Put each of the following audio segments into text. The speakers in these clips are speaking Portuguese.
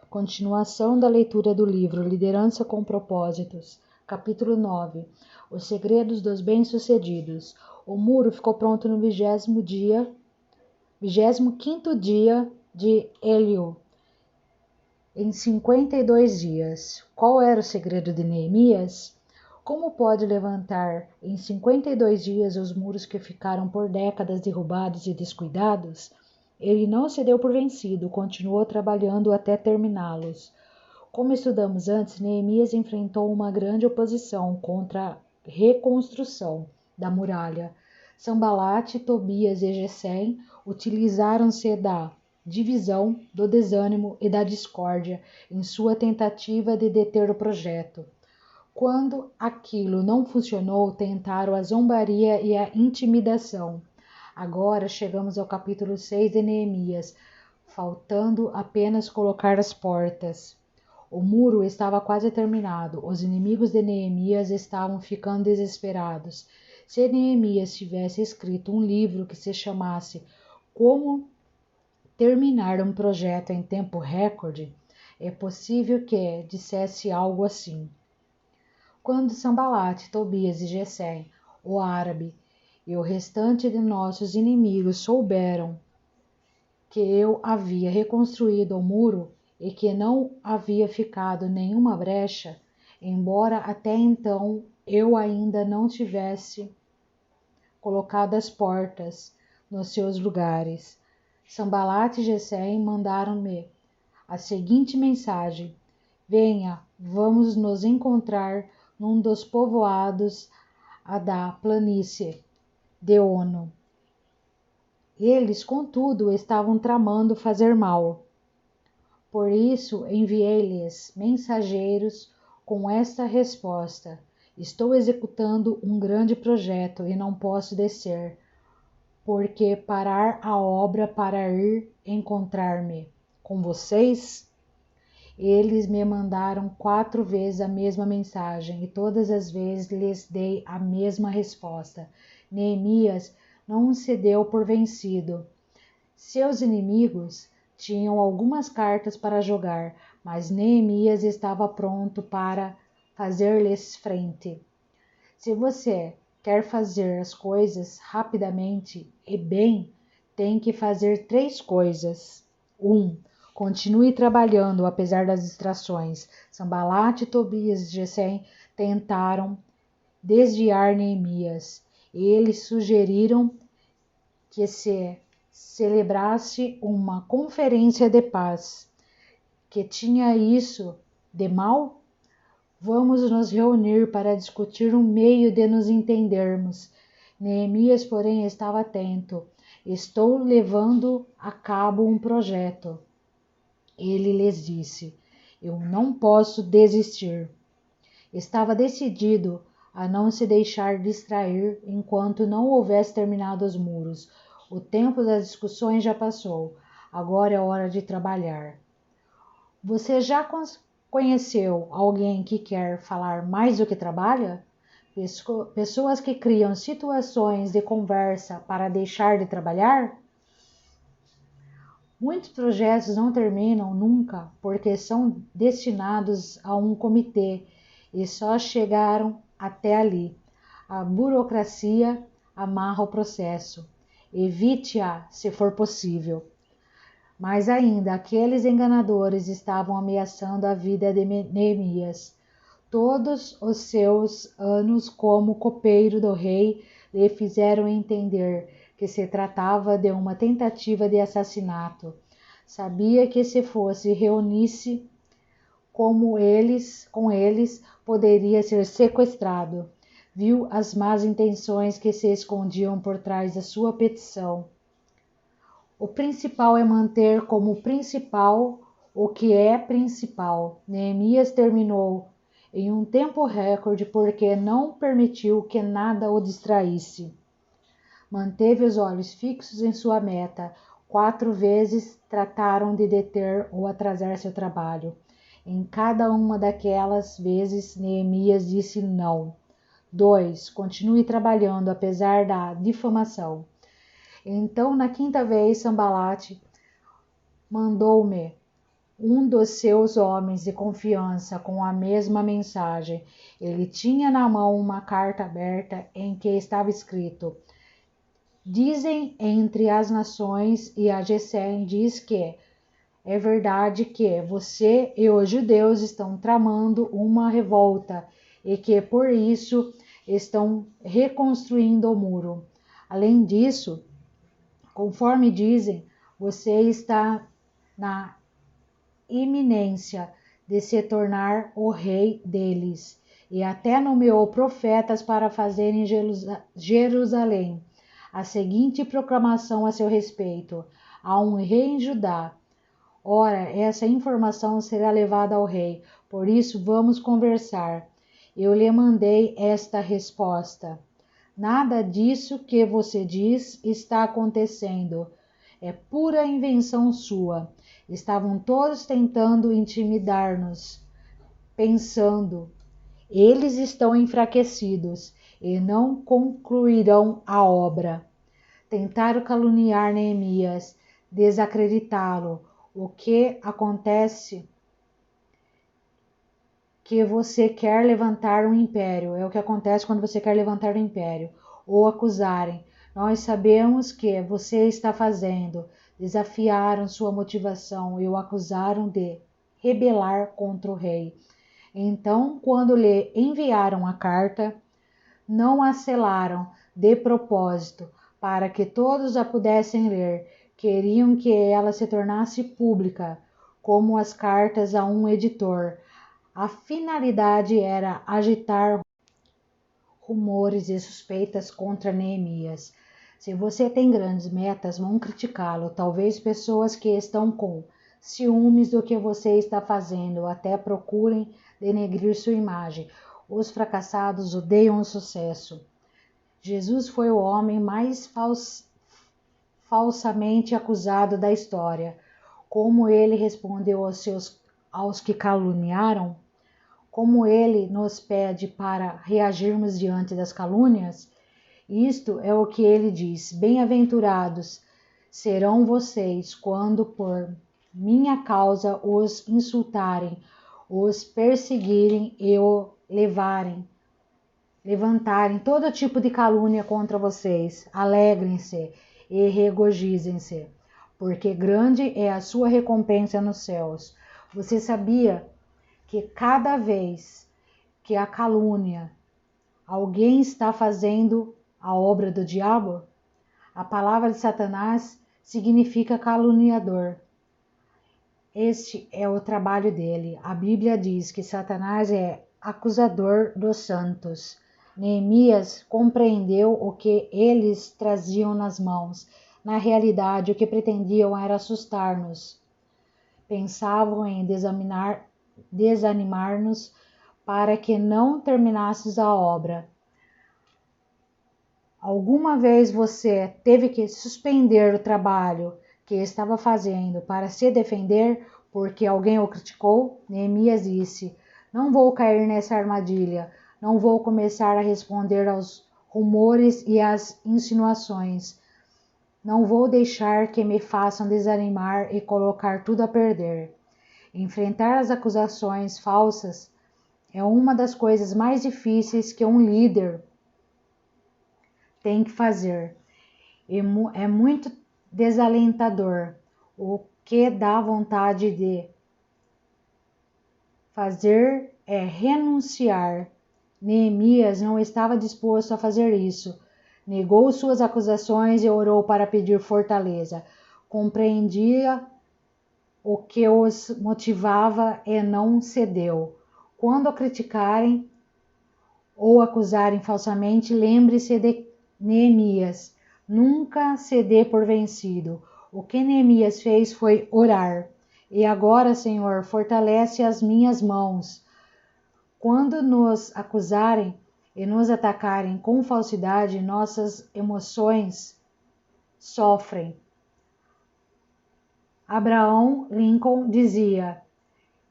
Continuação da leitura do livro Liderança com Propósitos, capítulo 9. Os segredos dos bem-sucedidos. O muro ficou pronto no 25º dia de Elul, em 52 dias. Qual era o segredo de Neemias? Como pode levantar em 52 dias os muros que ficaram por décadas derrubados e descuidados? Ele não se deu por vencido, continuou trabalhando até terminá-los. Como estudamos antes, Neemias enfrentou uma grande oposição contra a reconstrução da muralha. Sanbalate, Tobias e Gesem utilizaram-se da divisão, do desânimo e da discórdia em sua tentativa de deter o projeto. Quando aquilo não funcionou, tentaram a zombaria e a intimidação. Agora chegamos ao capítulo 6 de Neemias, faltando apenas colocar as portas. O muro estava quase terminado. Os inimigos de Neemias estavam ficando desesperados. Se Neemias tivesse escrito um livro que se chamasse Como Terminar um Projeto em Tempo Recorde, é possível que dissesse algo assim. Quando Sanbalate, Tobias e Gesem, o árabe, e o restante de nossos inimigos souberam que eu havia reconstruído o muro e que não havia ficado nenhuma brecha, embora até então eu ainda não tivesse colocado as portas nos seus lugares, Sanbalate e Gesem mandaram-me a seguinte mensagem: venha, vamos nos encontrar num dos povoados da planície de Ono. Eles, contudo, estavam tramando fazer mal. Por isso enviei-lhes mensageiros com esta resposta: estou executando um grande projeto e não posso descer, porque parar a obra para ir encontrar-me com vocês? Eles me mandaram 4 vezes a mesma mensagem e todas as vezes lhes dei a mesma resposta. Neemias não se deu por vencido. Seus inimigos tinham algumas cartas para jogar, mas Neemias estava pronto para fazer-lhes frente. Se você quer fazer as coisas rapidamente e bem, tem que fazer 3 coisas. 1. Continue trabalhando apesar das distrações. Sanbalate, Tobias e Gesem tentaram desviar Neemias. Eles sugeriram que se celebrasse uma conferência de paz. Que tinha isso de mal? Vamos nos reunir para discutir um meio de nos entendermos. Neemias, porém, estava atento. Estou levando a cabo um projeto. Ele lhes disse: eu não posso desistir. Estava decidido a não se deixar distrair enquanto não houvesse terminado os muros. O tempo das discussões já passou. Agora é hora de trabalhar. Você já conheceu alguém que quer falar mais do que trabalha? Pessoas que criam situações de conversa para deixar de trabalhar? Muitos projetos não terminam nunca porque são destinados a um comitê e só chegaram até ali. A burocracia amarra o processo. Evite-a se for possível. Mas ainda aqueles enganadores estavam ameaçando a vida de Neemias. Todos os seus anos como copeiro do rei lhe fizeram entender que se tratava de uma tentativa de assassinato. Sabia que se fosse reunir-se com eles, poderia ser sequestrado. Viu as más intenções que se escondiam por trás da sua petição. O principal é manter como principal o que é principal. Neemias terminou em um tempo recorde porque não permitiu que nada o distraísse. Manteve os olhos fixos em sua meta. 4 vezes trataram de deter ou atrasar seu trabalho. Em cada uma daquelas vezes, Neemias disse não. 2. Continue trabalhando apesar da difamação. Então, na 5ª vez, Sanbalate mandou-me um dos seus homens de confiança com a mesma mensagem. Ele tinha na mão uma carta aberta em que estava escrito: dizem entre as nações, e a Gesem diz que é verdade que você e os judeus estão tramando uma revolta e que por isso estão reconstruindo o muro. Além disso, conforme dizem, você está na iminência de se tornar o rei deles, e até nomeou profetas para fazerem em Jerusalém a seguinte proclamação a seu respeito: há um rei em Judá. Ora, essa informação será levada ao rei, por isso vamos conversar. Eu lhe mandei esta resposta: nada disso que você diz está acontecendo. É pura invenção sua. Estavam todos tentando intimidar-nos, pensando: eles estão enfraquecidos e não concluirão a obra. Tentaram caluniar Neemias, desacreditá-lo. O que acontece que você quer levantar um império. É o que acontece quando você quer levantar um império. Ou acusarem. Nós sabemos que você está fazendo. Desafiaram sua motivação e o acusaram de rebelar contra o rei. Então, quando lhe enviaram a carta, não a selaram de propósito, para que todos a pudessem ler. Queriam que ela se tornasse pública, como as cartas a um editor. A finalidade era agitar rumores e suspeitas contra Neemias. Se você tem grandes metas, vão criticá-lo. Talvez pessoas que estão com ciúmes do que você está fazendo até procurem denegrir sua imagem. Os fracassados odeiam o sucesso. Jesus foi o homem mais falsamente acusado da história. Como ele respondeu aos que caluniaram? Como ele nos pede para reagirmos diante das calúnias? Isto é o que ele diz: bem-aventurados serão vocês quando por minha causa os insultarem, os perseguirem e o levantarem todo tipo de calúnia contra vocês. Alegrem-se e regozijem-se, porque grande é a sua recompensa nos céus. Você sabia que cada vez que a calúnia, alguém está fazendo a obra do diabo? A palavra de Satanás significa caluniador. Este é o trabalho dele. A Bíblia diz que Satanás é acusador dos santos. Neemias compreendeu o que eles traziam nas mãos. Na realidade, o que pretendiam era assustar-nos. Pensavam em desanimar-nos para que não terminássemos a obra. Alguma vez você teve que suspender o trabalho que estava fazendo para se defender porque alguém o criticou? Neemias disse: não vou cair nessa armadilha, não vou começar a responder aos rumores e às insinuações. Não vou deixar que me façam desanimar e colocar tudo a perder. Enfrentar as acusações falsas é uma das coisas mais difíceis que um líder tem que fazer. É muito desalentador. O que dá vontade de fazer é renunciar. Neemias não estava disposto a fazer isso. Negou suas acusações e orou para pedir fortaleza. Compreendia o que os motivava e não cedeu. Quando o criticarem ou acusarem falsamente, lembre-se de Neemias. Nunca se dê por vencido. O que Neemias fez foi orar. E agora, Senhor, fortalece as minhas mãos. Quando nos acusarem e nos atacarem com falsidade, nossas emoções sofrem. Abraham Lincoln dizia: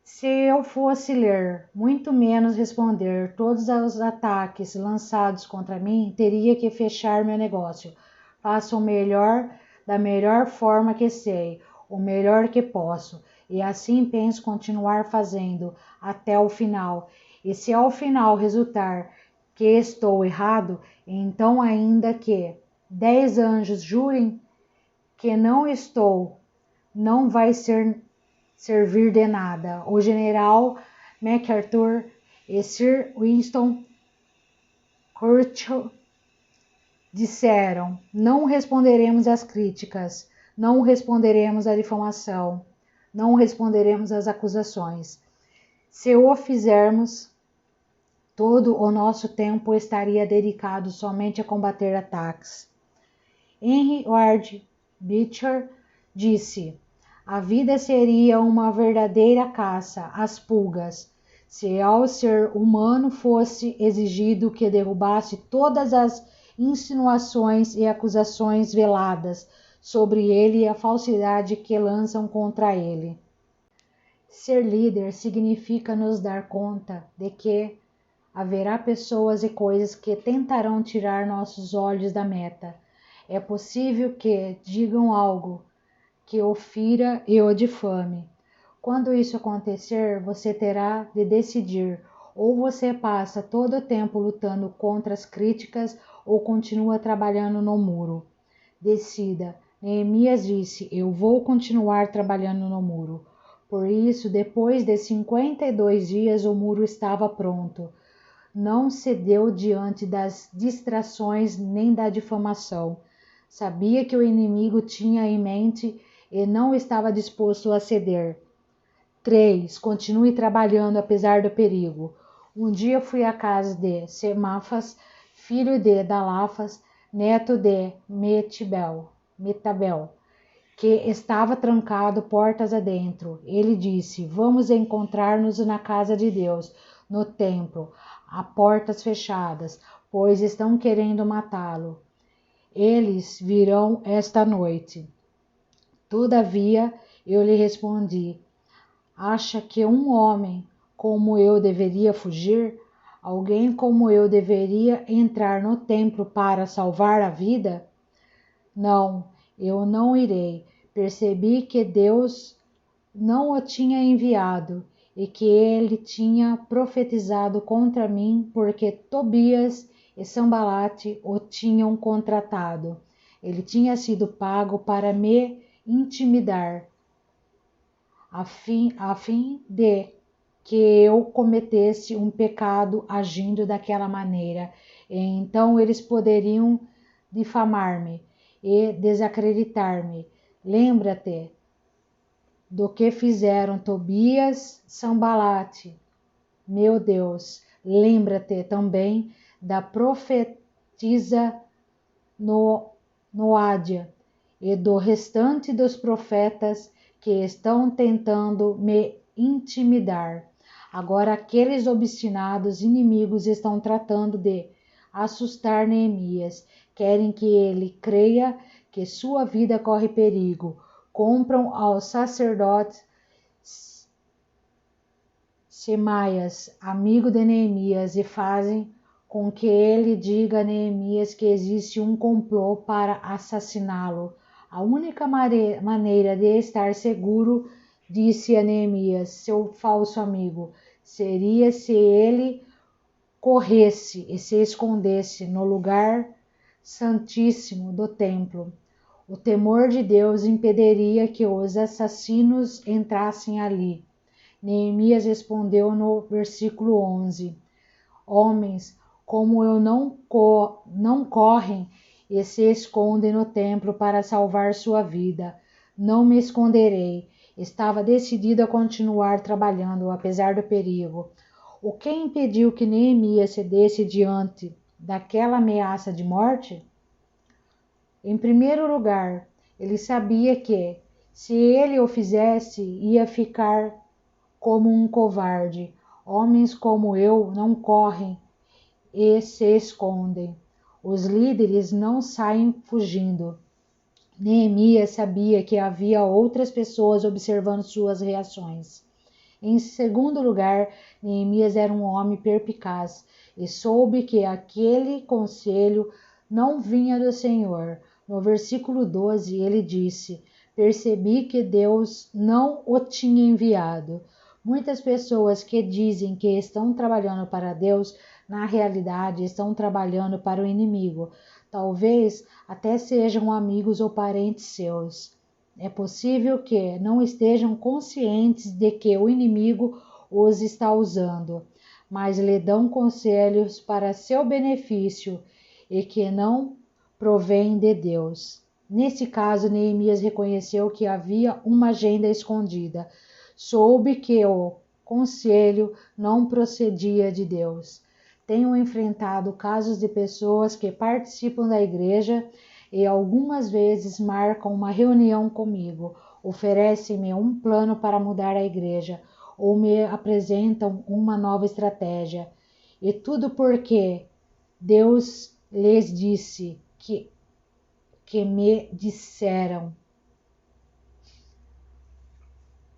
se eu fosse ler, muito menos responder todos os ataques lançados contra mim, teria que fechar meu negócio. Faço o melhor da melhor forma que sei, o melhor que posso. e assim penso continuar fazendo até o final. E se ao final resultar que estou errado, então ainda que 10 anjos jurem que não estou, não vai servir de nada. O general MacArthur e Sir Winston Churchill disseram: não responderemos às críticas, não responderemos à difamação, não responderemos às acusações. Se o fizermos, todo o nosso tempo estaria dedicado somente a combater ataques. Henry Ward Beecher disse: a vida seria uma verdadeira caça às pulgas, se ao ser humano fosse exigido que derrubasse todas as insinuações e acusações veladas sobre ele e a falsidade que lançam contra ele. Ser líder significa nos dar conta de que haverá pessoas e coisas que tentarão tirar nossos olhos da meta. É possível que digam algo que o fira e o difame. Quando isso acontecer, você terá de decidir: ou você passa todo o tempo lutando contra as críticas ou continua trabalhando no muro. Decida. Neemias disse: eu vou continuar trabalhando no muro. Por isso, depois de 52 dias, o muro estava pronto. Não cedeu diante das distrações nem da difamação. Sabia que o inimigo tinha em mente e não estava disposto a ceder. 3. Continue trabalhando apesar do perigo. Um dia fui à casa de Semafas, filho de Dalafas, neto de Metabel, que estava trancado portas adentro. Ele disse: vamos encontrar-nos na casa de Deus, no templo, a portas fechadas, pois estão querendo matá-lo. Eles virão esta noite. Todavia, eu lhe respondi: acha que um homem como eu deveria fugir? Alguém como eu deveria entrar no templo para salvar a vida? Não, eu não irei. Percebi que Deus não o tinha enviado e que ele tinha profetizado contra mim porque Tobias e Sambalate o tinham contratado. Ele tinha sido pago para me intimidar, a fim de que eu cometesse um pecado agindo daquela maneira. E então eles poderiam difamar-me e desacreditar-me. Lembra-te do que fizeram Tobias, Sambalate. Meu Deus, lembra-te também da profetisa Noádia e do restante dos profetas que estão tentando me intimidar. Agora aqueles obstinados inimigos estão tratando de assustar Neemias. Querem que ele creia que sua vida corre perigo. Compram ao sacerdote Semaias, amigo de Neemias, e fazem com que ele diga a Neemias que existe um complô para assassiná-lo. A única maneira de estar seguro, disse a Neemias, seu falso amigo, seria se ele corresse e se escondesse no lugar santíssimo do templo. O temor de Deus impediria que os assassinos entrassem ali. Neemias respondeu no versículo 11: homens como eu não correm e se escondem no templo para salvar sua vida. Não me esconderei. Estava decidido a continuar trabalhando, apesar do perigo. O que impediu que Neemias cedesse diante daquela ameaça de morte? Em primeiro lugar, ele sabia que, se ele o fizesse, ia ficar como um covarde. Homens como eu não correm e se escondem. Os líderes não saem fugindo. Neemias sabia que havia outras pessoas observando suas reações. Em segundo lugar, Neemias era um homem perspicaz e soube que aquele conselho não vinha do Senhor. No versículo 12, ele disse: percebi que Deus não o tinha enviado. Muitas pessoas que dizem que estão trabalhando para Deus, na realidade estão trabalhando para o inimigo. Talvez até sejam amigos ou parentes seus. É possível que não estejam conscientes de que o inimigo os está usando, mas lhe dão conselhos para seu benefício e que não provém de Deus. Nesse caso, Neemias reconheceu que havia uma agenda escondida. Soube que o conselho não procedia de Deus. Tenho enfrentado casos de pessoas que participam da igreja e algumas vezes marcam uma reunião comigo, oferecem-me um plano para mudar a igreja ou me apresentam uma nova estratégia. E tudo porque Deus lhes disse que me disseram.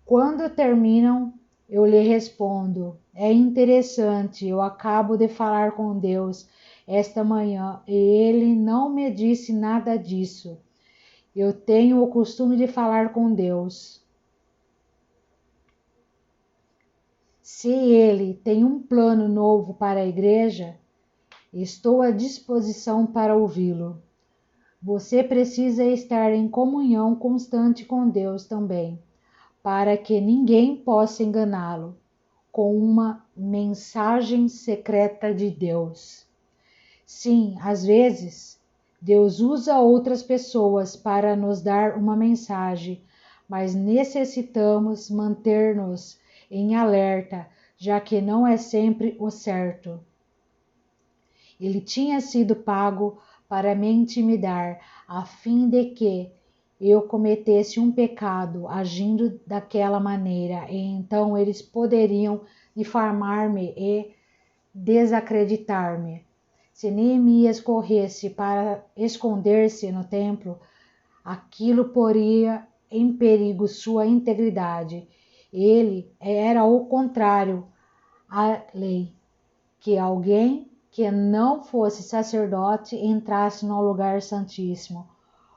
Quando terminam, eu lhe respondo: é interessante, eu acabo de falar com Deus esta manhã e ele não me disse nada disso. Eu tenho o costume de falar com Deus. Se ele tem um plano novo para a igreja, estou à disposição para ouvi-lo. Você precisa estar em comunhão constante com Deus também, para que ninguém possa enganá-lo com uma mensagem secreta de Deus. Sim, às vezes, Deus usa outras pessoas para nos dar uma mensagem, mas necessitamos manter-nos em alerta, já que não é sempre o certo. Ele tinha sido pago para me intimidar, a fim de que eu cometesse um pecado agindo daquela maneira, e então eles poderiam difamar-me e desacreditar-me. Se Neemias corresse para esconder-se no templo, aquilo poria em perigo sua integridade. Ele era o contrário à lei, que alguém que não fosse sacerdote entrasse no lugar santíssimo.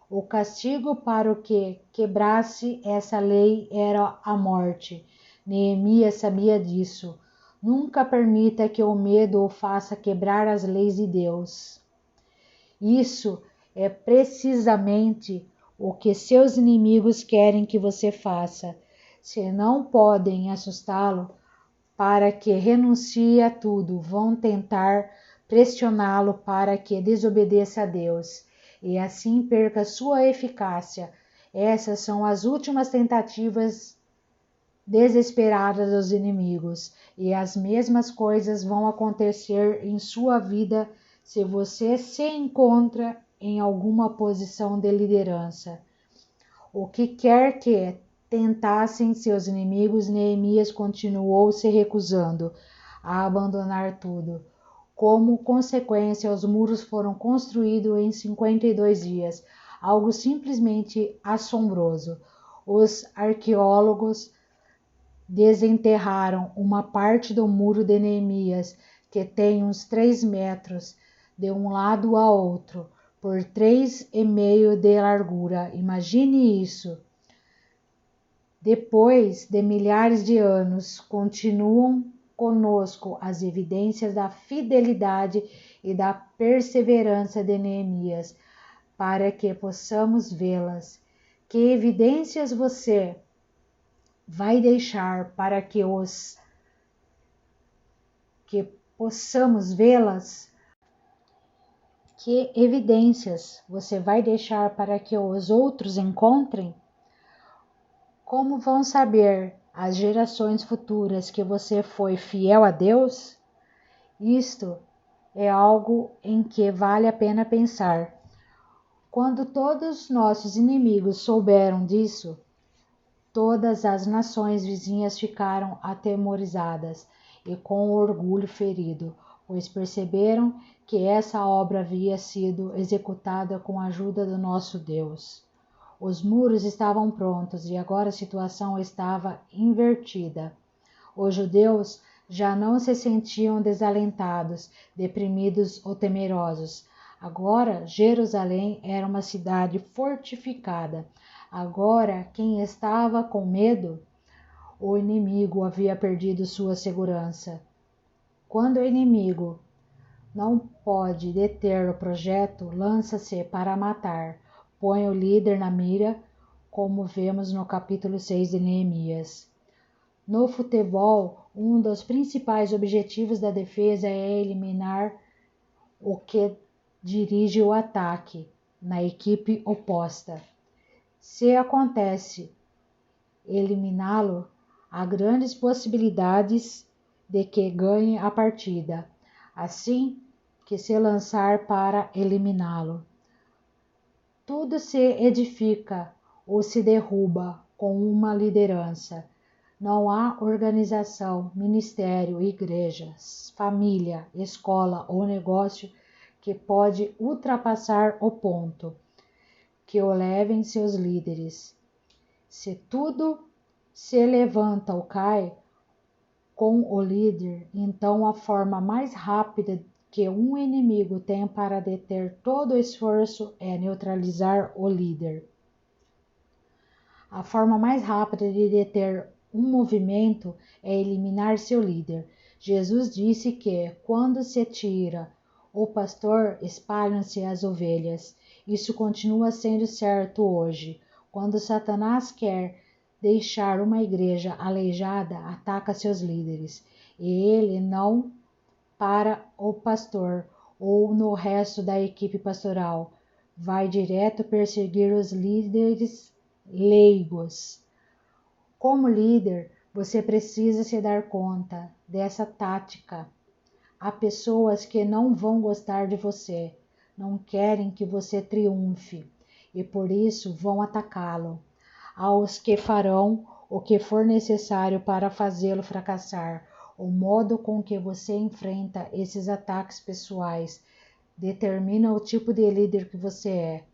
O castigo para o que quebrasse essa lei era a morte. Neemias sabia disso. Nunca permita que o medo o faça quebrar as leis de Deus. Isso é precisamente o que seus inimigos querem que você faça. Se não podem assustá-lo para que renuncie a tudo, vão tentar pressioná-lo para que desobedeça a Deus e assim perca sua eficácia. Essas são as últimas tentativas desesperadas dos inimigos, e as mesmas coisas vão acontecer em sua vida se você se encontra em alguma posição de liderança. O que quer que tentassem seus inimigos, Neemias continuou se recusando a abandonar tudo. Como consequência, os muros foram construídos em 52 dias, algo simplesmente assombroso. Os arqueólogos desenterraram uma parte do muro de Neemias, que tem uns 3 metros de um lado a outro, por 3,5 de largura. Imagine isso. Depois de milhares de anos, continuam conosco as evidências da fidelidade e da perseverança de Neemias, para que possamos vê-las. Que evidências você vai deixar para que possamos vê-las? Que evidências você vai deixar para que os outros encontrem? Como vão saber as gerações futuras que você foi fiel a Deus? Isto é algo em que vale a pena pensar. Quando todos nossos inimigos souberam disso, todas as nações vizinhas ficaram atemorizadas e com orgulho ferido, pois perceberam que essa obra havia sido executada com a ajuda do nosso Deus. Os muros estavam prontos e agora a situação estava invertida. Os judeus já não se sentiam desalentados, deprimidos ou temerosos. Agora Jerusalém era uma cidade fortificada. Agora, quem estava com medo, o inimigo havia perdido sua segurança. Quando o inimigo não pode deter o projeto, lança-se para matar. Põe o líder na mira, como vemos no capítulo 6 de Neemias. No futebol, um dos principais objetivos da defesa é eliminar o que dirige o ataque na equipe oposta. Se acontece eliminá-lo, há grandes possibilidades de que ganhe a partida, assim que se lançar para eliminá-lo. Tudo se edifica ou se derruba com uma liderança. Não há organização, ministério, igrejas, família, escola ou negócio que pode ultrapassar o ponto que o levem seus líderes. Se tudo se levanta ou cai com o líder, então a forma mais rápida que um inimigo tem para deter todo o esforço é neutralizar o líder. A forma mais rápida de deter um movimento é eliminar seu líder. Jesus disse que, quando se tira o pastor, espalham-se as ovelhas. Isso continua sendo certo hoje. Quando Satanás quer deixar uma igreja aleijada, ataca seus líderes. E ele não para o pastor ou no resto da equipe pastoral. Vai direto perseguir os líderes leigos. Como líder, você precisa se dar conta dessa tática. Há pessoas que não vão gostar de você, não querem que você triunfe e por isso vão atacá-lo. Há os que farão o que for necessário para fazê-lo fracassar. O modo com que você enfrenta esses ataques pessoais determina o tipo de líder que você é.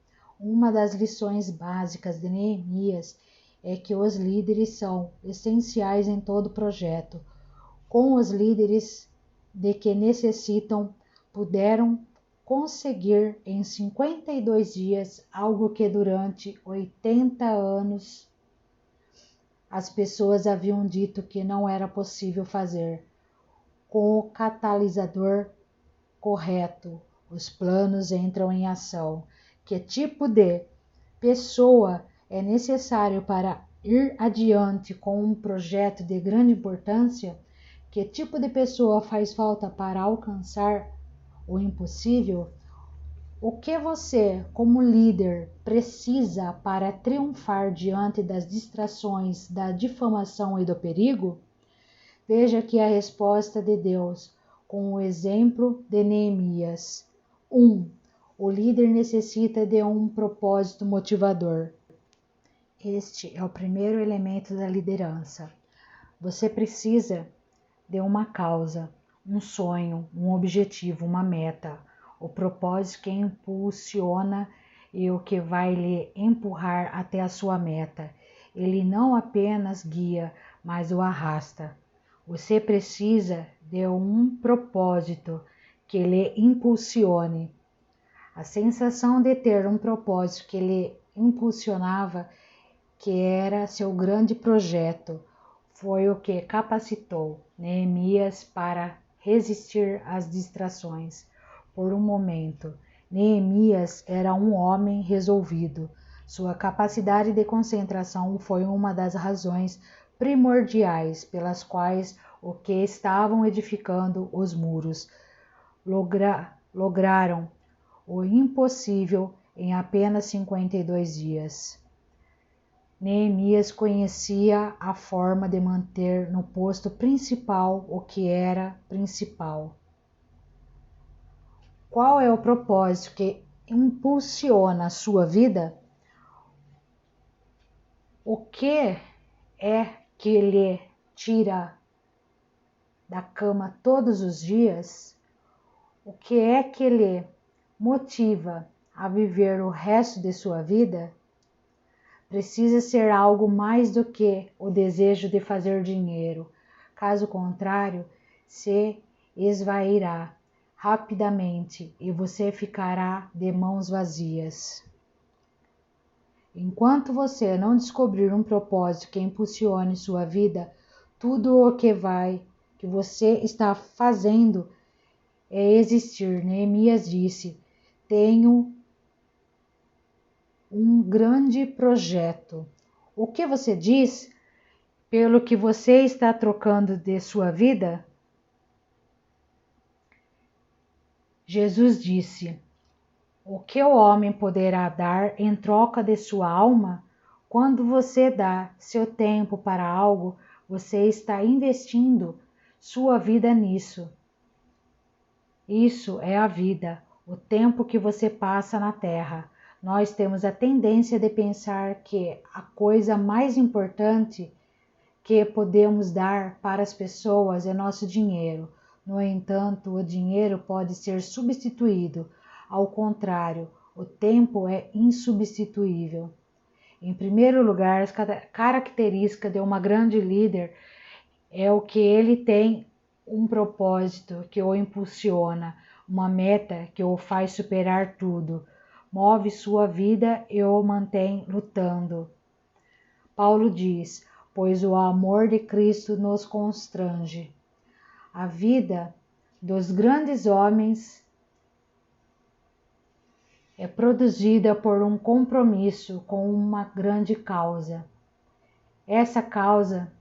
Uma das lições básicas de Neemias é que os líderes são essenciais em todo projeto. Com os líderes de que necessitam, puderam conseguir em 52 dias algo que durante 80 anos as pessoas haviam dito que não era possível fazer. Com o catalisador correto, os planos entram em ação. Que tipo de pessoa é necessário para ir adiante com um projeto de grande importância? Que tipo de pessoa faz falta para alcançar o impossível? O que você, como líder, precisa para triunfar diante das distrações, da difamação e do perigo? Veja aqui a resposta de Deus com o exemplo de Neemias. 1. O líder necessita de um propósito motivador. Este é o primeiro elemento da liderança. Você precisa de uma causa, um sonho, um objetivo, uma meta, o propósito que impulsiona e o que vai lhe empurrar até a sua meta. Ele não apenas guia, mas o arrasta. Você precisa de um propósito que lhe impulsione. A sensação de ter um propósito que lhe impulsionava, que era seu grande projeto, foi o que capacitou Neemias para resistir às distrações. Por um momento, Neemias era um homem resolvido. Sua capacidade de concentração foi uma das razões primordiais pelas quais os que estavam edificando os muros lograram o impossível em apenas 52 dias. Neemias conhecia a forma de manter no posto principal o que era principal. Qual é o propósito que impulsiona a sua vida? O que é que lhe tira da cama todos os dias? O que é que lhe motiva a viver o resto de sua vida? Precisa ser algo mais do que o desejo de fazer dinheiro. Caso contrário, se esvairá rapidamente e você ficará de mãos vazias. Enquanto você não descobrir um propósito que impulsione sua vida, tudo o que você está fazendo é existir. Neemias disse: tenho um grande projeto. O que você diz pelo que você está trocando de sua vida? Jesus disse: o que o homem poderá dar em troca de sua alma? Quando você dá seu tempo para algo, você está investindo sua vida nisso. Isso é a vida, o tempo que você passa na Terra. Nós temos a tendência de pensar que a coisa mais importante que podemos dar para as pessoas é nosso dinheiro. No entanto, o dinheiro pode ser substituído. Ao contrário, o tempo é insubstituível. Em primeiro lugar, a característica de uma grande líder é o que ele tem um propósito que o impulsiona, uma meta que o faz superar tudo, move sua vida e o mantém lutando. Paulo diz: pois o amor de Cristo nos constrange. A vida dos grandes homens é produzida por um compromisso com uma grande causa. Essa causa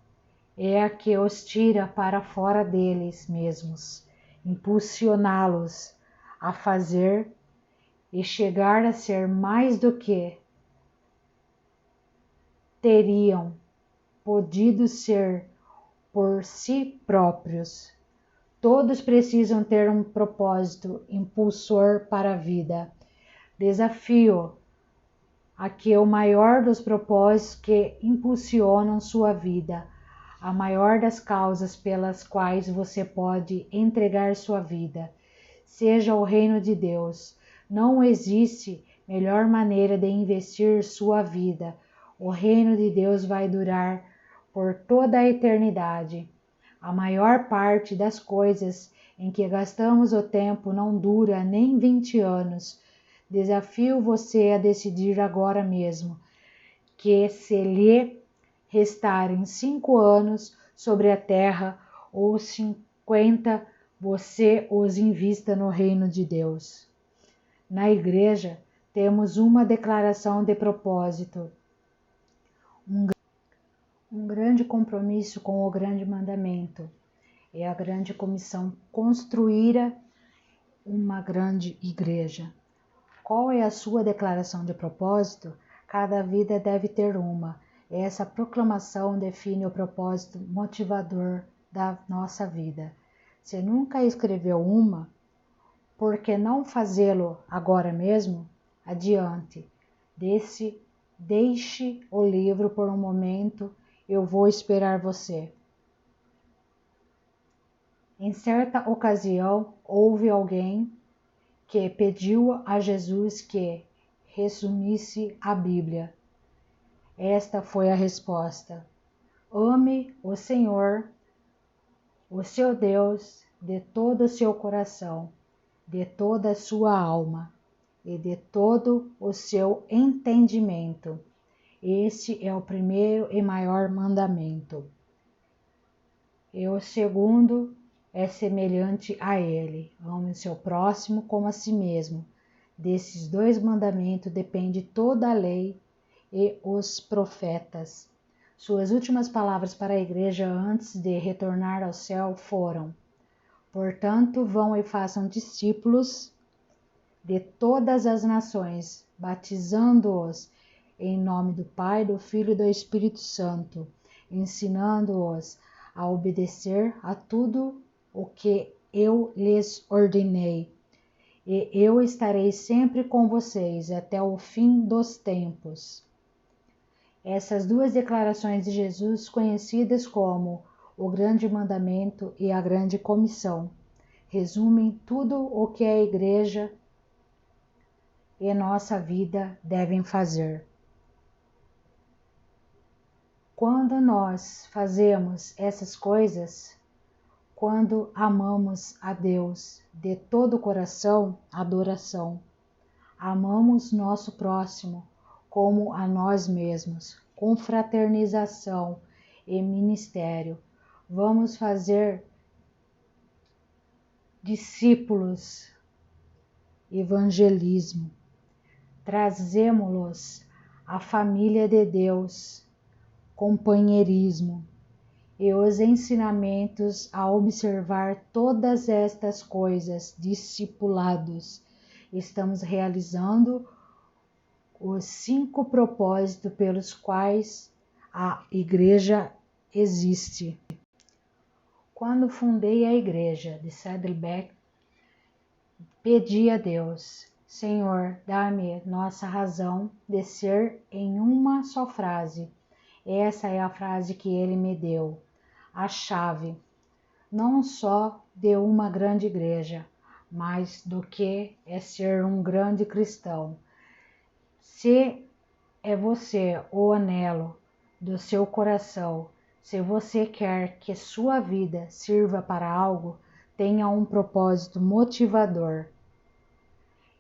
é a que os tira para fora deles mesmos, impulsioná-los a fazer e chegar a ser mais do que teriam podido ser por si próprios. Todos precisam ter um propósito impulsor para a vida. Desafio a que o maior dos propósitos que impulsionam sua vida, a maior das causas pelas quais você pode entregar sua vida, seja o reino de Deus. Não existe melhor maneira de investir sua vida. O reino de Deus vai durar por toda a eternidade. A maior parte das coisas em que gastamos o tempo não dura nem 20 anos. Desafio você a decidir agora mesmo que se lhe restarem 5 anos sobre a terra ou 50, você os invista no reino de Deus. Na igreja, temos uma declaração de propósito, um grande compromisso com o grande mandamento. É a grande comissão: construir uma grande igreja. Qual é a sua declaração de propósito? Cada vida deve ter uma. Essa proclamação define o propósito motivador da nossa vida. Se nunca escreveu uma, por que não fazê-lo agora mesmo? Adiante. Deixe o livro por um momento, eu vou esperar você. Em certa ocasião, houve alguém que pediu a Jesus que resumisse a Bíblia. Esta foi a resposta: ame o Senhor, o seu Deus, de todo o seu coração, de toda a sua alma e de todo o seu entendimento. Este é o primeiro e maior mandamento. E o segundo é semelhante a ele: ame o seu próximo como a si mesmo. Desses 2 mandamentos depende toda a lei e os profetas. Suas últimas palavras para a igreja antes de retornar ao céu foram: portanto, vão e façam discípulos de todas as nações, batizando-os em nome do Pai, do Filho e do Espírito Santo, ensinando-os a obedecer a tudo o que eu lhes ordenei. E eu estarei sempre com vocês até o fim dos tempos. Essas 2 declarações de Jesus, conhecidas como o Grande Mandamento e a Grande Comissão, resumem tudo o que a Igreja e nossa vida devem fazer. Quando nós fazemos essas coisas, quando amamos a Deus de todo o coração, adoração, amamos nosso próximo como a nós mesmos, com fraternização e ministério. Vamos fazer discípulos, evangelismo. Trazemos-los à família de Deus, companheirismo e os ensinamentos a observar todas estas coisas, discipulados. Estamos realizando os 5 propósitos pelos quais a igreja existe. Quando fundei a igreja de Saddleback, pedi a Deus: Senhor, dá-me nossa razão de ser em uma só frase. Essa é a frase que ele me deu, a chave, não só de uma grande igreja, mas do que é ser um grande cristão. Se é você o anelo do seu coração, se você quer que sua vida sirva para algo, tenha um propósito motivador.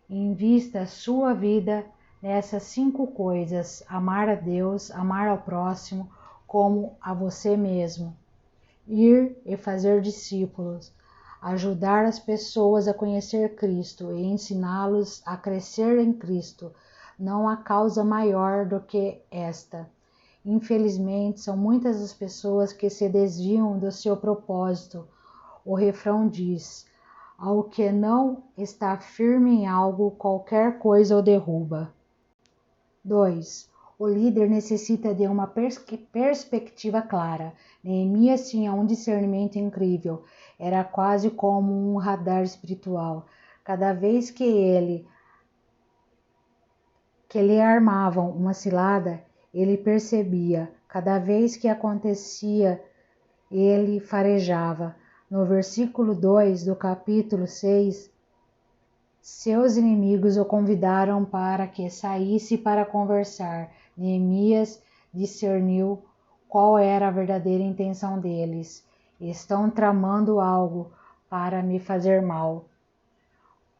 Invista sua vida nessas 5 coisas: amar a Deus, amar ao próximo como a você mesmo, ir e fazer discípulos, ajudar as pessoas a conhecer Cristo e ensiná-los a crescer em Cristo. Não há causa maior do que esta. Infelizmente, são muitas as pessoas que se desviam do seu propósito. O refrão diz: ao que não está firme em algo, qualquer coisa o derruba. 2. O líder necessita de uma perspectiva clara. Neemias tinha um discernimento incrível. Era quase como um radar espiritual. Cada vez que lhe armavam uma cilada, ele percebia. Cada vez que acontecia, ele farejava. No versículo 2 do capítulo 6, seus inimigos o convidaram para que saísse para conversar. Neemias discerniu qual era a verdadeira intenção deles. Estão tramando algo para me fazer mal.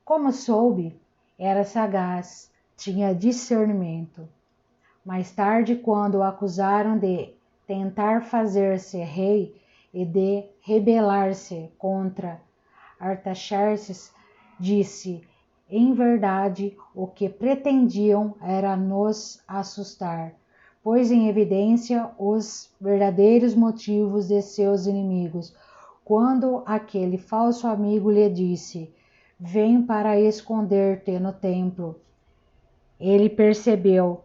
Como soube, era sagaz, tinha discernimento. Mais tarde, quando o acusaram de tentar fazer-se rei e de rebelar-se contra Artaxerxes, disse: em verdade, o que pretendiam era nos assustar, pôs em evidência os verdadeiros motivos de seus inimigos. Quando aquele falso amigo lhe disse: vem para esconder-te no templo, ele percebeu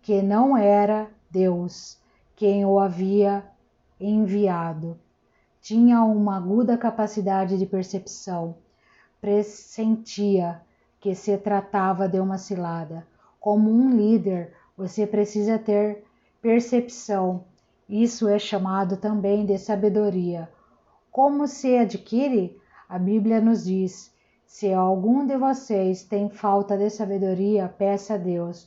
que não era Deus quem o havia enviado. Tinha uma aguda capacidade de percepção. Pressentia que se tratava de uma cilada. Como um líder, você precisa ter percepção. Isso é chamado também de sabedoria. Como se adquire? A Bíblia nos diz: se algum de vocês tem falta de sabedoria, peça a Deus.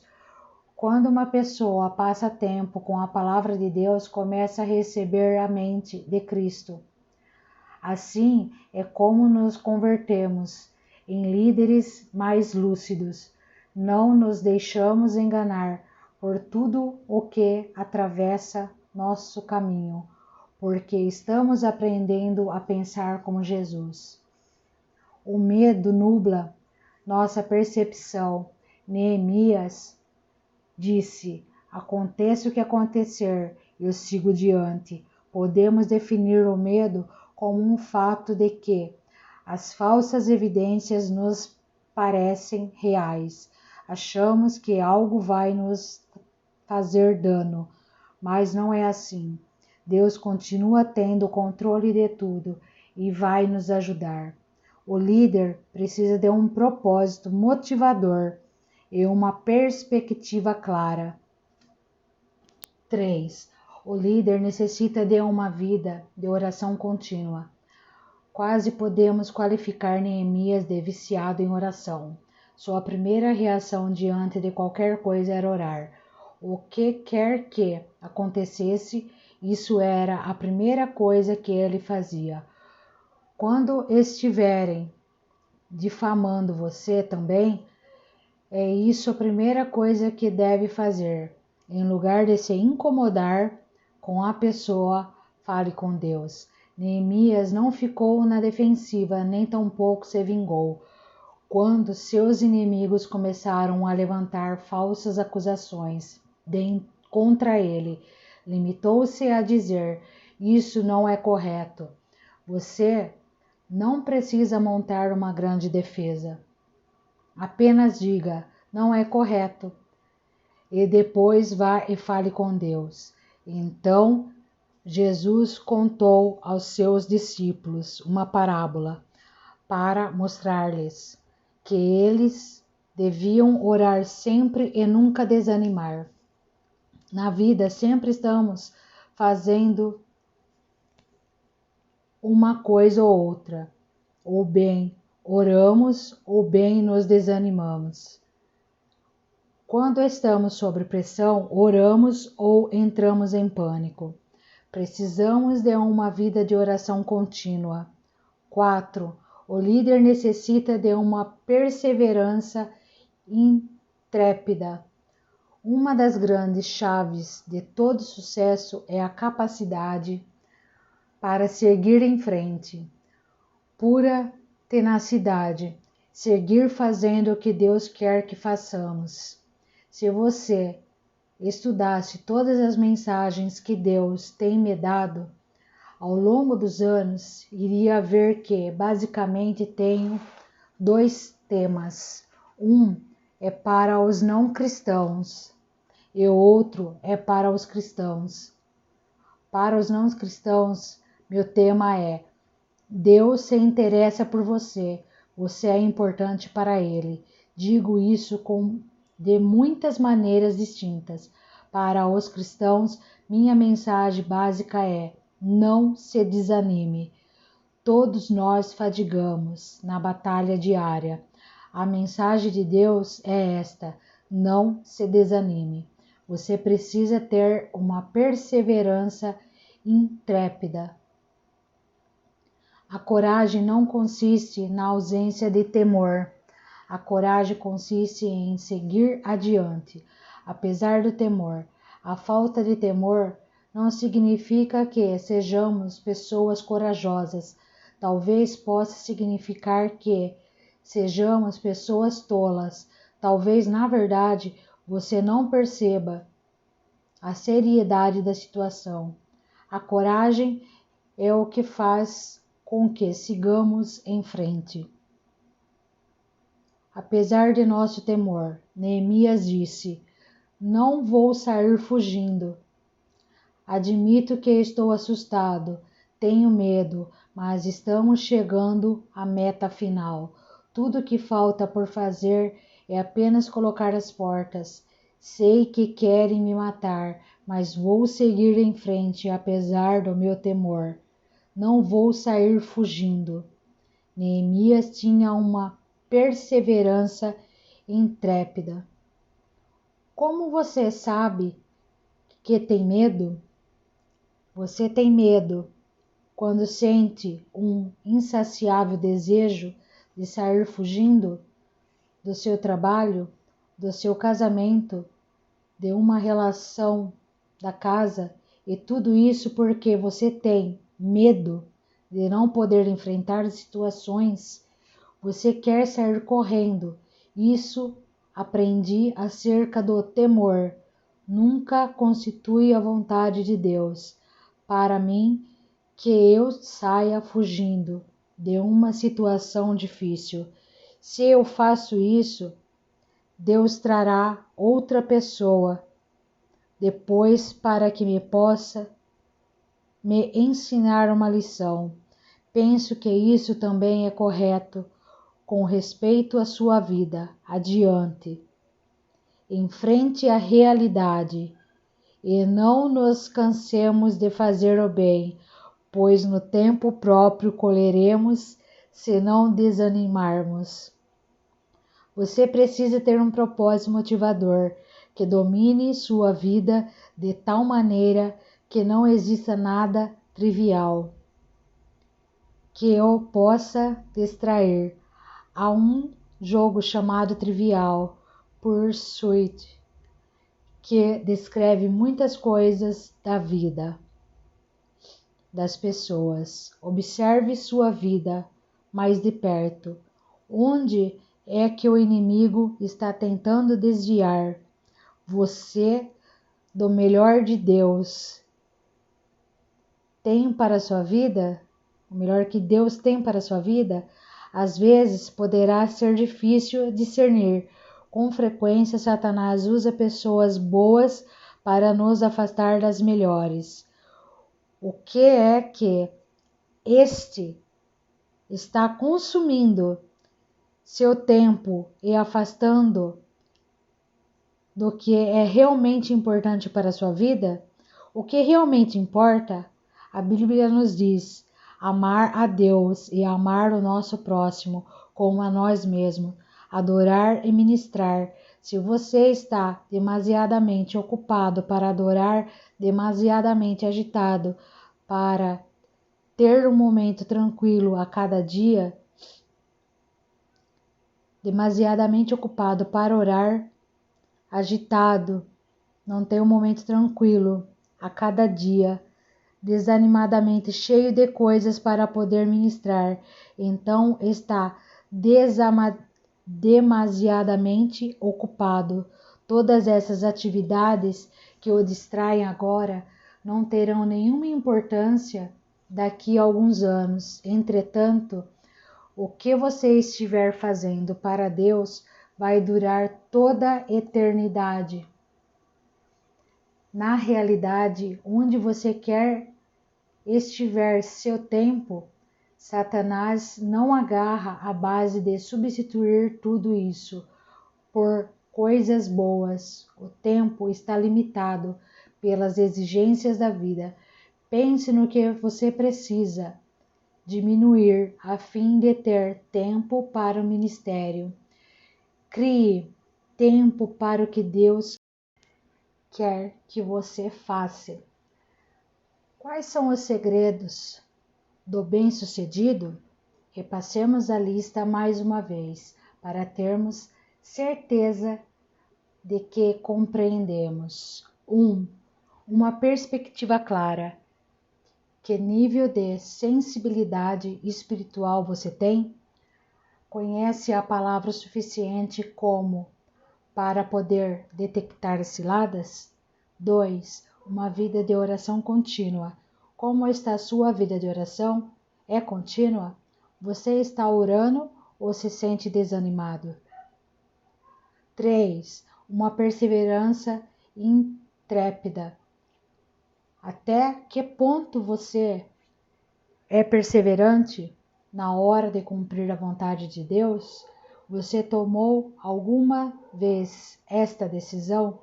Quando uma pessoa passa tempo com a palavra de Deus, começa a receber a mente de Cristo. Assim é como nos convertemos em líderes mais lúcidos. Não nos deixamos enganar por tudo o que atravessa nosso caminho, porque estamos aprendendo a pensar como Jesus. O medo nubla nossa percepção. Neemias disse: aconteça o que acontecer, eu sigo diante. Podemos definir o medo como um fato de que as falsas evidências nos parecem reais. Achamos que algo vai nos fazer dano, mas não é assim. Deus continua tendo o controle de tudo e vai nos ajudar. O líder precisa de um propósito motivador e uma perspectiva clara. 3. O líder necessita de uma vida de oração contínua. Quase podemos qualificar Neemias de viciado em oração. Sua primeira reação diante de qualquer coisa era orar. O que quer que acontecesse, isso era a primeira coisa que ele fazia. Quando estiverem difamando você também, É isso a primeira coisa que deve fazer. Em lugar de se incomodar com a pessoa, fale com Deus. Neemias não ficou na defensiva, nem tampouco se vingou. Quando seus inimigos começaram a levantar falsas acusações contra ele, limitou-se a dizer: isso não é correto. Você não precisa montar uma grande defesa. Apenas diga: não é correto. E depois vá e fale com Deus. Então, Jesus contou aos seus discípulos uma parábola para mostrar-lhes que eles deviam orar sempre e nunca desanimar. Na vida sempre estamos fazendo uma coisa ou outra, ou bem oramos ou bem nos desanimamos. Quando estamos sob pressão, oramos ou entramos em pânico. Precisamos de uma vida de oração contínua. 4. O líder necessita de uma perseverança intrépida. Uma das grandes chaves de todo sucesso é a capacidade para seguir em frente. Pura tenacidade, seguir fazendo o que Deus quer que façamos. Se você estudasse todas as mensagens que Deus tem me dado ao longo dos anos, iria ver que basicamente tenho dois temas. Um é para os não cristãos e o outro é para os cristãos. Para os não cristãos, meu tema é: Deus se interessa por você, você é importante para Ele. Digo isso de muitas maneiras distintas. Para os cristãos, minha mensagem básica é: não se desanime. Todos nós fadigamos na batalha diária. A mensagem de Deus é esta: não se desanime. Você precisa ter uma perseverança intrépida. A coragem não consiste na ausência de temor. A coragem consiste em seguir adiante, apesar do temor. A falta de temor não significa que sejamos pessoas corajosas. Talvez possa significar que sejamos pessoas tolas. Talvez, na verdade, você não perceba a seriedade da situação. A coragem é o que faz com que sigamos em frente. Apesar de nosso temor, Neemias disse: não vou sair fugindo. Admito que estou assustado, tenho medo, mas estamos chegando à meta final. Tudo que falta por fazer é apenas colocar as portas. Sei que querem me matar, mas vou seguir em frente apesar do meu temor. Não vou sair fugindo. Neemias tinha uma perseverança intrépida. Como você sabe que tem medo? Você tem medo quando sente um insaciável desejo de sair fugindo do seu trabalho, do seu casamento, de uma relação da casa, e tudo isso porque você tem medo de não poder enfrentar situações. Você quer sair correndo. Isso aprendi acerca do temor. Nunca constitui a vontade de Deus para mim que eu saia fugindo de uma situação difícil. Se eu faço isso, Deus trará outra pessoa depois para que me possa me ensinar uma lição. Penso que isso também é correto com respeito à sua vida. Adiante. Enfrente a realidade e não nos cansemos de fazer o bem, pois no tempo próprio colheremos se não desanimarmos. Você precisa ter um propósito motivador que domine sua vida de tal maneira que não exista nada trivial que o possa distrair. Há um jogo chamado Trivial, Pursuit, que descreve muitas coisas da vida das pessoas. Observe sua vida mais de perto. Onde é que o inimigo está tentando desviar você do melhor de Deus tem para a sua vida? O melhor que Deus tem para a sua vida? Às vezes poderá ser difícil discernir. Com frequência, Satanás usa pessoas boas para nos afastar das melhores. O que é que este está consumindo seu tempo e afastando do que é realmente importante para a sua vida? O que realmente importa? A Bíblia nos diz: amar a Deus e amar o nosso próximo como a nós mesmos, adorar e ministrar. Se você está demasiadamente ocupado para adorar, demasiadamente agitado para ter um momento tranquilo a cada dia, demasiadamente ocupado para orar, agitado, não tem um momento tranquilo a cada dia, desanimadamente cheio de coisas para poder ministrar, então está demasiadamente ocupado. Todas essas atividades que o distraem agora não terão nenhuma importância daqui a alguns anos. Entretanto, o que você estiver fazendo para Deus vai durar toda a eternidade. Na realidade, onde você quer estiver seu tempo, Satanás não agarra a base de substituir tudo isso por coisas boas. O tempo está limitado pelas exigências da vida. Pense no que você precisa diminuir a fim de ter tempo para o ministério. Crie tempo para o que Deus quer que você faça. Quais são os segredos do bem-sucedido? Repassemos a lista mais uma vez, para termos certeza de que compreendemos. 1. Uma perspectiva clara. Que nível de sensibilidade espiritual você tem? Conhece a palavra o suficiente como para poder detectar ciladas? 2. Uma vida de oração contínua. Como está a sua vida de oração? É contínua? Você está orando ou se sente desanimado? 3. Uma perseverança intrépida. Até que ponto você é perseverante na hora de cumprir a vontade de Deus? Você tomou alguma vez esta decisão?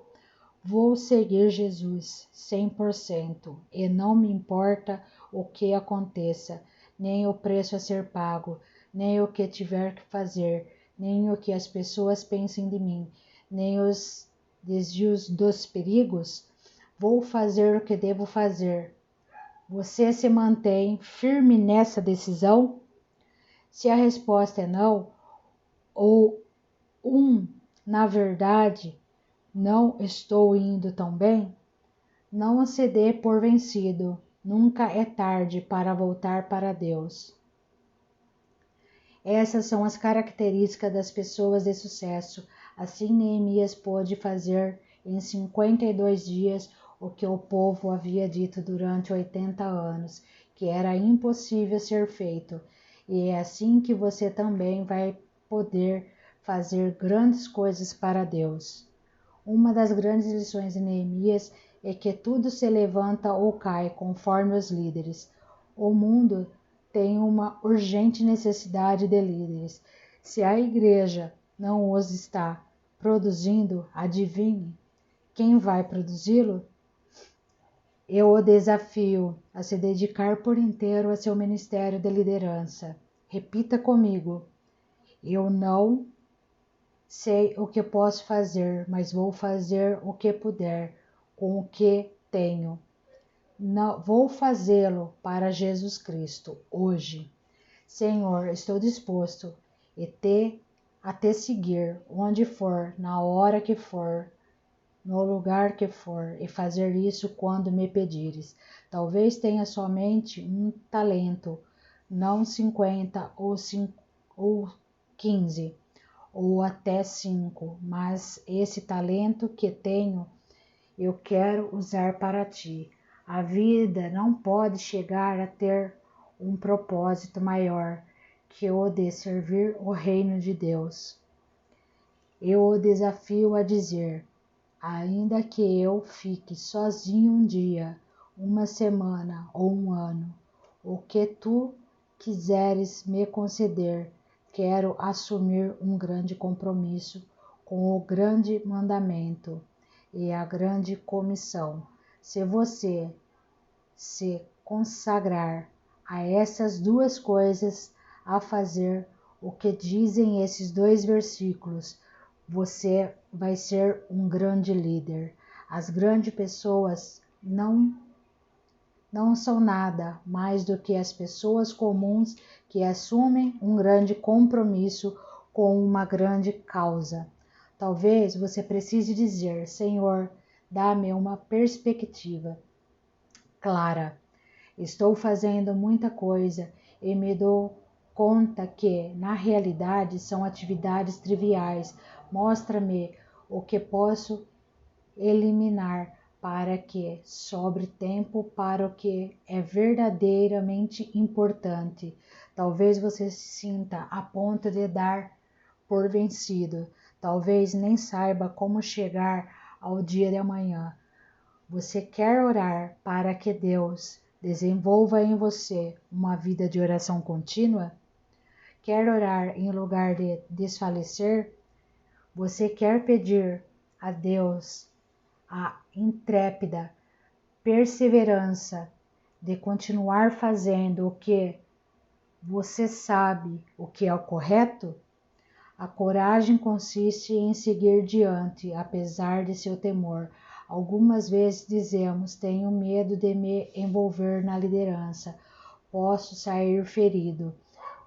Vou seguir Jesus 100% e não me importa o que aconteça, nem o preço a ser pago, nem o que tiver que fazer, nem o que as pessoas pensem de mim, nem os desvios dos perigos. Vou fazer o que devo fazer. Você se mantém firme nessa decisão? Se a resposta é não, ou na verdade, não estou indo tão bem, não se dê por vencido. Nunca é tarde para voltar para Deus. Essas são as características das pessoas de sucesso. Assim, Neemias pôde fazer em 52 dias o que o povo havia dito durante 80 anos, que era impossível ser feito. E é assim que você também vai poder fazer grandes coisas para Deus. Uma das grandes lições de Neemias é que tudo se levanta ou cai conforme os líderes. O mundo tem uma urgente necessidade de líderes. Se a igreja não os está produzindo, adivinhe quem vai produzi-lo? Eu o desafio a se dedicar por inteiro a seu ministério de liderança. Repita comigo: eu não sei o que posso fazer, mas vou fazer o que puder com o que tenho. Não, vou fazê-lo para Jesus Cristo hoje. Senhor, estou disposto e te a te seguir, onde for, na hora que for, no lugar que for, e fazer isso quando me pedires. Talvez tenha somente um talento, não 50 ou 15, ou até 5, mas esse talento que tenho, eu quero usar para ti. A vida não pode chegar a ter um propósito maior que o de servir o reino de Deus. Eu o desafio a dizer: ainda que eu fique sozinho um dia, uma semana ou um ano, o que tu quiseres me conceder, quero assumir um grande compromisso com o grande mandamento e a grande comissão. Se você se consagrar a essas duas coisas, a fazer o que dizem esses dois versículos, você vai ser um grande líder. As grandes pessoas não são nada mais do que as pessoas comuns que assumem um grande compromisso com uma grande causa. Talvez você precise dizer: Senhor, dá-me uma perspectiva clara. Estou fazendo muita coisa e me dou conta que, na realidade, são atividades triviais. Mostra-me o que posso eliminar para que sobre tempo para o que é verdadeiramente importante. Talvez você se sinta a ponto de dar por vencido. Talvez nem saiba como chegar ao dia de amanhã. Você quer orar para que Deus desenvolva em você uma vida de oração contínua? Quer orar em lugar de desfalecer? Você quer pedir a Deus a intrépida perseverança de continuar fazendo o que você sabe o que é o correto? A coragem consiste em seguir diante, apesar de seu temor. Algumas vezes dizemos: tenho medo de me envolver na liderança, posso sair ferido,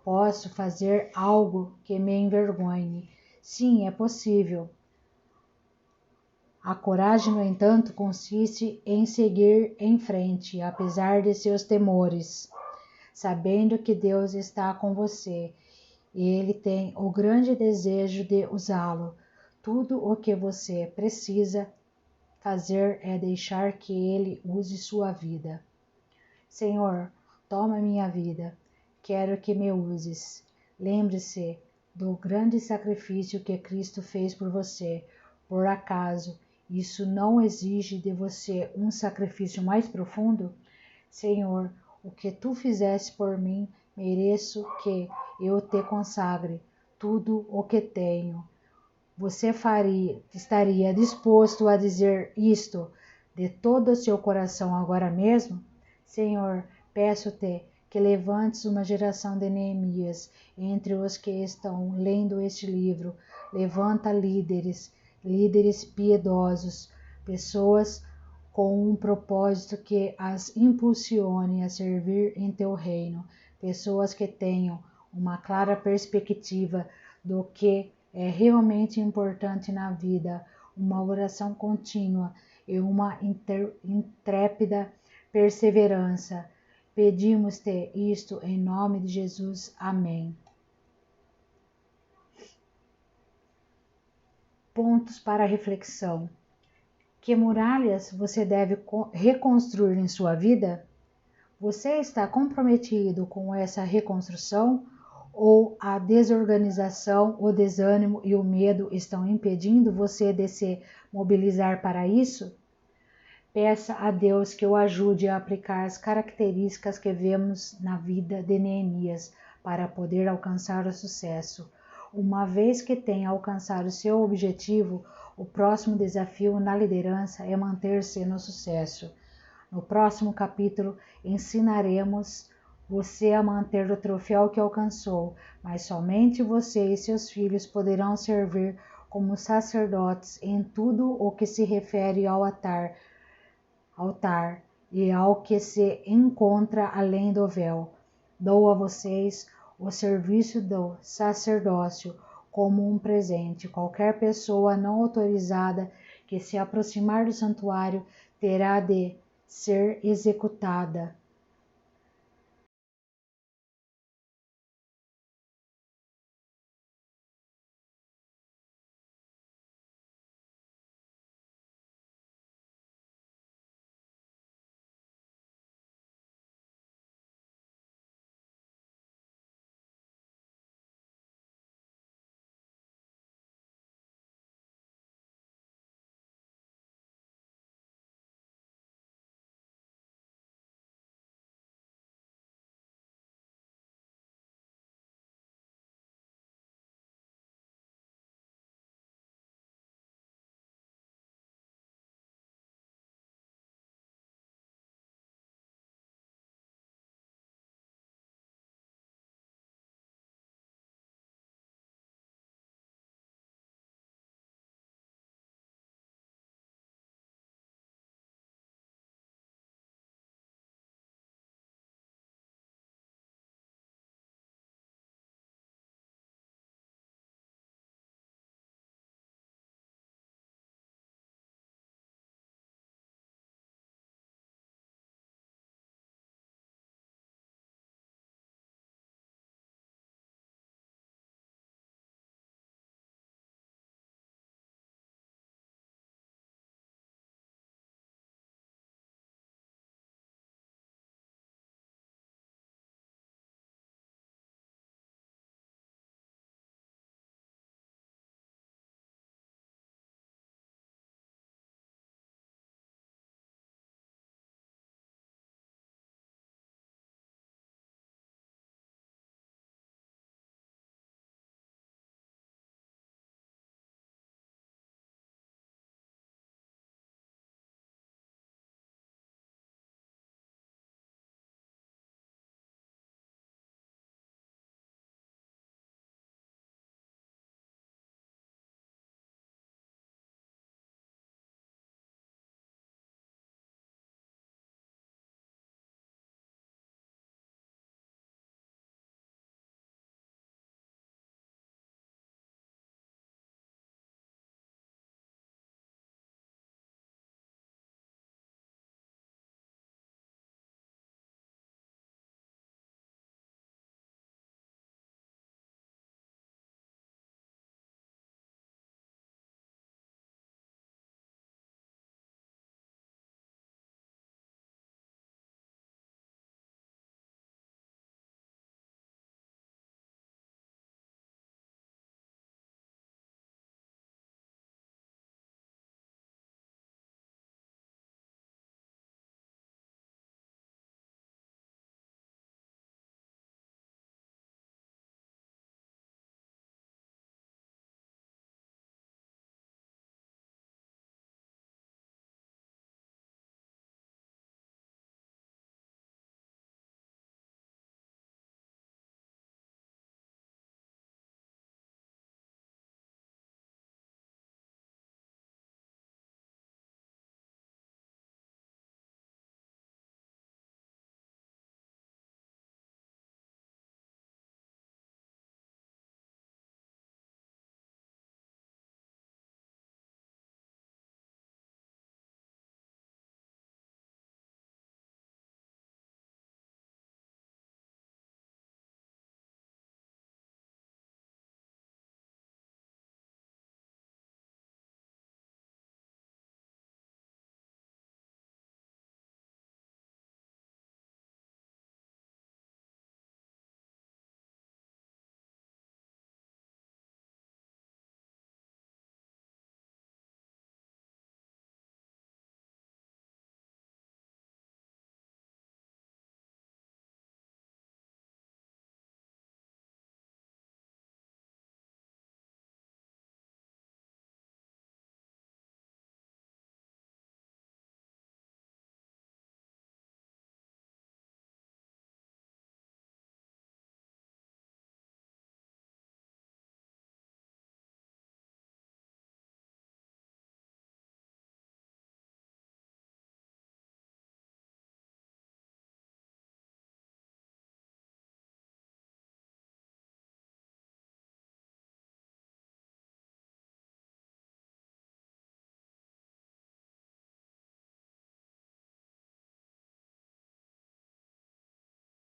posso fazer algo que me envergonhe. Sim, é possível. A coragem, no entanto, consiste em seguir em frente, apesar de seus temores, sabendo que Deus está com você e Ele tem o grande desejo de usá-lo. Tudo o que você precisa fazer é deixar que Ele use sua vida. Senhor, toma minha vida, quero que me uses. Lembre-se do grande sacrifício que Cristo fez por você. Por acaso, isso não exige de você um sacrifício mais profundo? Senhor, o que tu fizeste por mim, mereço que eu te consagre tudo o que tenho. Você estaria disposto a dizer isto de todo o seu coração agora mesmo? Senhor, peço-te que levantes uma geração de Neemias entre os que estão lendo este livro. Levanta líderes piedosos, pessoas com um propósito que as impulsione a servir em teu reino, pessoas que tenham uma clara perspectiva do que é realmente importante na vida, uma oração contínua e uma intrépida perseverança. Pedimos-te isto em nome de Jesus. Amém. Pontos para reflexão. Que muralhas você deve reconstruir em sua vida? Você está comprometido com essa reconstrução? Ou a desorganização, o desânimo e o medo estão impedindo você de se mobilizar para isso? Peça a Deus que o ajude a aplicar as características que vemos na vida de Neemias para poder alcançar o sucesso. Uma vez que tenha alcançado seu objetivo, o próximo desafio na liderança é manter-se no sucesso. No próximo capítulo, ensinaremos você a manter o troféu que alcançou, mas somente você e seus filhos poderão servir como sacerdotes em tudo o que se refere ao altar e ao que se encontra além do véu. Dou a vocês o serviço do sacerdócio como um presente. Qualquer pessoa não autorizada que se aproximar do santuário terá de ser executada.